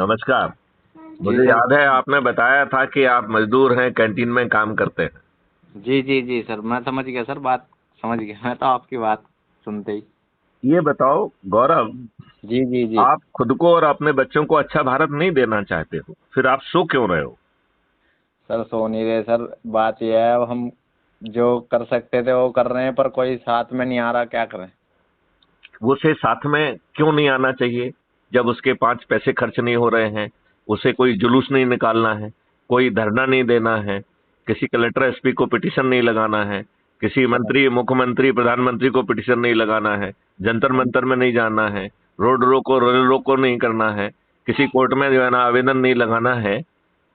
नमस्कार। जी मुझे सर। याद है आपने बताया था कि आप मजदूर हैं, कैंटीन में काम करते हैं। जी जी जी सर, मैं समझ गया सर, बात समझ गया मैं तो आपकी बात सुनते ही। ये बताओ गौरव, जी जी जी। आप खुद को और अपने बच्चों को अच्छा भारत नहीं देना चाहते हो, फिर आप सो क्यों रहे हो? सर सो नहीं रहे सर, बात यह है, अब हम जो कर सकते थे वो कर रहे हैं, पर कोई साथ में नहीं आ रहा, क्या करें। उसे साथ में क्यों नहीं आना चाहिए? जब उसके 5 पैसे खर्च नहीं हो रहे हैं, उसे कोई जुलूस नहीं निकालना है, कोई धरना नहीं देना है, किसी कलेक्टर एसपी को पिटीशन नहीं लगाना है, किसी सर मंत्री मुख्यमंत्री प्रधानमंत्री को पिटीशन नहीं लगाना है, जंतर मंतर में नहीं जाना है, रोड रोको रेल रोको नहीं करना है, किसी कोर्ट में जो है ना आवेदन नहीं लगाना है,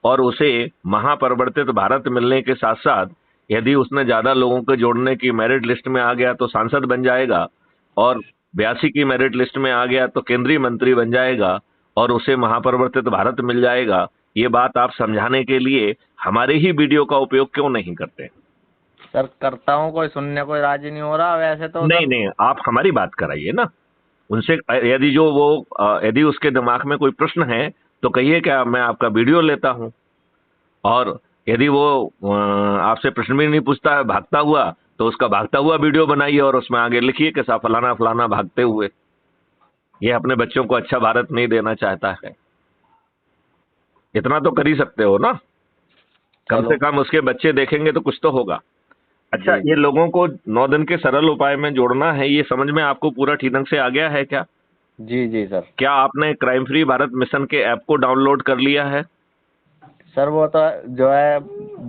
और उसे महापरिवर्तित भारत मिलने के साथ साथ यदि उसने ज्यादा लोगों को जोड़ने की मेरिट लिस्ट में आ गया तो सांसद बन जाएगा, और 82 की मेरिट लिस्ट में आ गया तो केंद्रीय मंत्री बन जाएगा, और उसे महापरिवर्तित भारत मिल जाएगा। ये बात आप समझाने के लिए हमारे ही वीडियो का उपयोग क्यों नहीं करते? सर करता हूँ, कोई सुनने कोई राजी नहीं हो रहा वैसे तो नहीं सर। नहीं, आप हमारी बात कराइए ना उनसे। यदि जो वो यदि उसके दिमाग में कोई प्रश्न है तो कहिए, क्या मैं आपका वीडियो लेता हूं। और यदि वो आपसे प्रश्न भी नहीं पूछता है, भागता हुआ, तो उसका भागता हुआ वीडियो बनाइए और उसमें आगे लिखिए कि सा फलाना फलाना भागते हुए ये अपने बच्चों को अच्छा भारत नहीं देना चाहता है। इतना तो कर ही सकते हो ना, कम से चलो। कम उसके बच्चे देखेंगे तो कुछ तो होगा। अच्छा, जी ये जी लोगों को 9 दिन के सरल उपाय में जोड़ना है, ये समझ में आपको पूरा ठीक ढंग से आ गया है क्या? जी जी सर। क्या आपने क्राइम फ्री भारत मिशन के ऐप को डाउनलोड कर लिया है? सर वो तो जो है,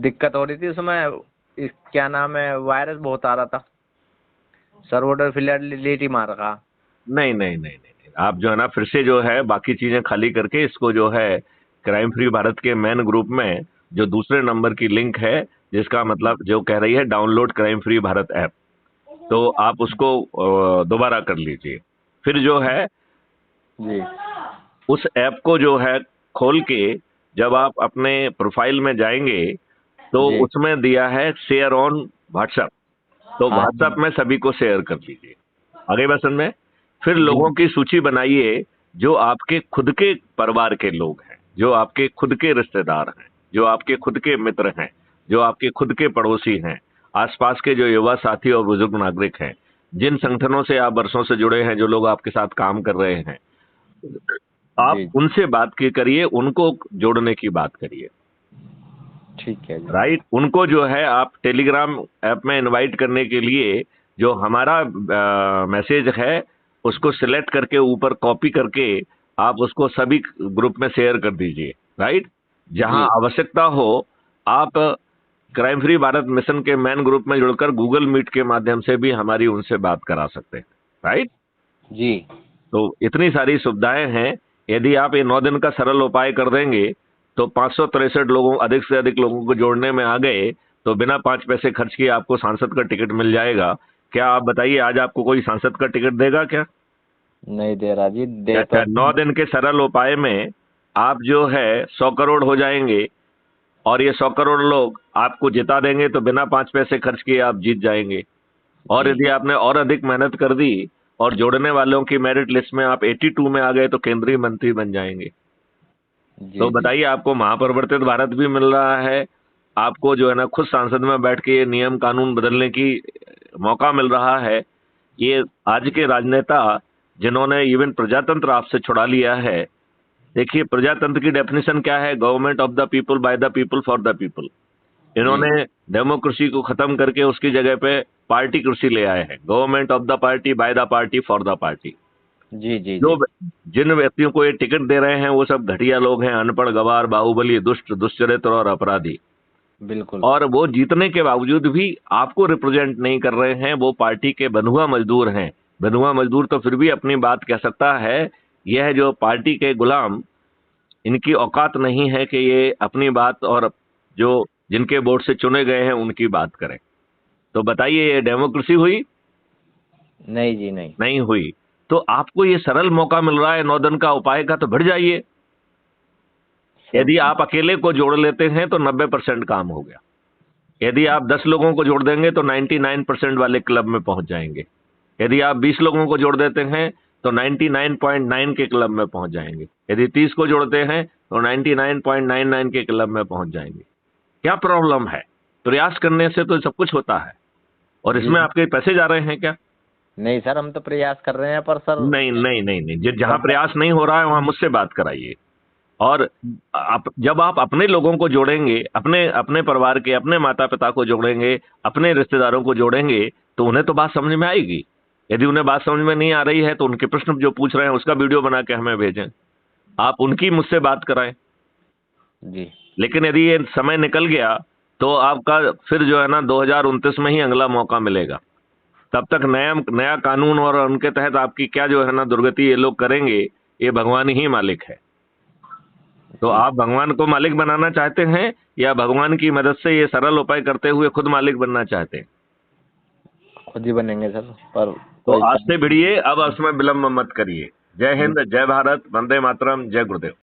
दिक्कत हो रही थी उसमें, क्या नाम है, वायरस बहुत आ रहा था। सर्वर डिलीट ही मार रखा। नहीं नहीं नहीं नहीं नहीं। आप जो है ना फिर से जो है बाकी चीजें खाली करके इसको जो है क्राइम फ्री भारत के मेन ग्रुप में जो दूसरे नंबर की लिंक है, जिसका मतलब जो कह रही है download crime free Bharat app, तो आप उसको दोबारा कर लीजिए। फिर जो है जी उस ऐप को जो है खोल के जब आप अपने प्रोफाइल में जाएंगे तो जी। उसमें दिया है शेयर ऑन व्हाट्सएप, तो हाँ व्हाट्सएप में सभी को शेयर कर दीजिए। आगे बात समझ में? फिर जी लोगों की सूची बनाइए जो आपके खुद के परिवार के लोग हैं, जो आपके खुद के रिश्तेदार हैं, जो आपके खुद के मित्र हैं, जो आपके खुद के पड़ोसी हैं, आसपास के जो युवा साथी और बुजुर्ग नागरिक हैं, जिन संगठनों से आप वर्षों से जुड़े हैं, जो लोग आपके साथ काम कर रहे हैं, आप जी। उनसे बात की करिए, उनको जोड़ने की बात करिए। ठीक है जी। राइट, उनको जो है आप टेलीग्राम ऐप में इनवाइट करने के लिए जो हमारा मैसेज है उसको सिलेक्ट करके ऊपर कॉपी करके आप उसको सभी ग्रुप में शेयर कर दीजिए। राइट, जहां जी आवश्यकता हो आप क्राइम फ्री भारत मिशन के मैन ग्रुप में जुड़कर गूगल मीट के माध्यम से भी हमारी उनसे बात करा सकते हैं। राइट, जी। तो इतनी सारी सुविधाएं हैं। यदि आप ये 9 दिन का सरल उपाय कर देंगे तो 563 लोगों, अधिक से अधिक लोगों को जोड़ने में आ गए, तो बिना 5 पैसे खर्च किए आपको सांसद का टिकट मिल जाएगा। क्या आप बताइए, आज आपको कोई सांसद का टिकट देगा क्या? नहीं दे रहा जी, दे अच्छा, तो। 9 दिन के सरल उपाय में आप जो है 100 करोड़ हो जाएंगे, और ये 100 करोड़ लोग आपको जिता देंगे, तो बिना 5 पैसे खर्च किए आप जीत जाएंगे। और जी यदि आपने और अधिक मेहनत कर दी और जोड़ने वालों की मेरिट लिस्ट में आप 82 में आ गए तो केंद्रीय मंत्री बन जाएंगे। तो जी जी। बताइए, आपको महापरिवर्तित भारत भी मिल रहा है, आपको जो है ना खुद संसद में बैठ के ये नियम कानून बदलने की मौका मिल रहा है। ये आज के राजनेता जिन्होंने इवन प्रजातंत्र आपसे छुड़ा लिया है, देखिए प्रजातंत्र की डेफिनेशन क्या है, government of the people by the people for the people. जी इन्होंने डेमोक्रेसी को खत्म करके उसकी जगह पे पार्टी कुर्सी ले आए हैं, government of the party by the party for the party. जी जी। जो जी जिन व्यक्तियों को ये टिकट दे रहे हैं वो सब घटिया लोग हैं, अनपढ़, गवार, बाहुबली, दुष्ट, दुष्चरित्र और अपराधी। बिल्कुल। और वो जीतने के बावजूद भी आपको रिप्रेजेंट नहीं कर रहे हैं, वो पार्टी के बंधुआ मजदूर हैं। बंधुआ मजदूर तो फिर भी अपनी बात कह सकता है, यह जो पार्टी के गुलाम, इनकी औकात नहीं है कि ये अपनी बात और जो जिनके वोट से चुने गए हैं उनकी बात करें। तो बताइए, ये डेमोक्रेसी हुई? नहीं जी नहीं। नहीं हुई। तो आपको ये सरल मौका मिल रहा है 9 दिन का उपाय का, तो भिड़ जाइए। सर यदि आप अकेले को जोड़ लेते हैं तो 90% काम हो गया। यदि आप 10 लोगों को जोड़ देंगे तो 99% वाले क्लब में पहुंच जाएंगे। यदि आप 20 लोगों को जोड़ देते हैं तो 99.9 के क्लब में पहुंच जाएंगे। यदि 30 को जोड़ते हैं तो 99.99 के क्लब में पहुंच जाएंगे। क्या प्रॉब्लम है? प्रयास करने से तो सब कुछ होता है। और इसमें आपके पैसे जा रहे हैं क्या? नहीं सर, हम तो प्रयास कर रहे हैं, पर सर नहीं नहीं नहीं नहीं, जहां प्रयास नहीं हो रहा है वहां मुझसे बात कराइए। और जब आप अपने लोगों को जोड़ेंगे, अपने अपने परिवार के, अपने माता पिता को जोड़ेंगे, अपने रिश्तेदारों को जोड़ेंगे, तो उन्हें तो बात समझ में आएगी। यदि उन्हें बात समझ में नहीं आ रही है तो उनके प्रश्न जो पूछ रहे हैं उसका वीडियो बना के हमें भेजें, आप उनकी मुझसे बात कराएं। जी। लेकिन यदि ये समय निकल गया तो आपका फिर जो है ना 2029 में ही अगला मौका मिलेगा। तब तक नया नया कानून और उनके तहत आपकी क्या जो है ना दुर्गति ये लोग करेंगे, ये भगवान ही मालिक है। तो आप भगवान को मालिक बनाना चाहते हैं या भगवान की मदद से ये सरल उपाय करते हुए खुद मालिक बनना चाहते हैं? खुद ही बनेंगे सर, पर तो आज से भिड़िए, अब उसमें विलंब मत करिए। जय हिंद, जय भारत, वंदे मातरम, जय गुरुदेव।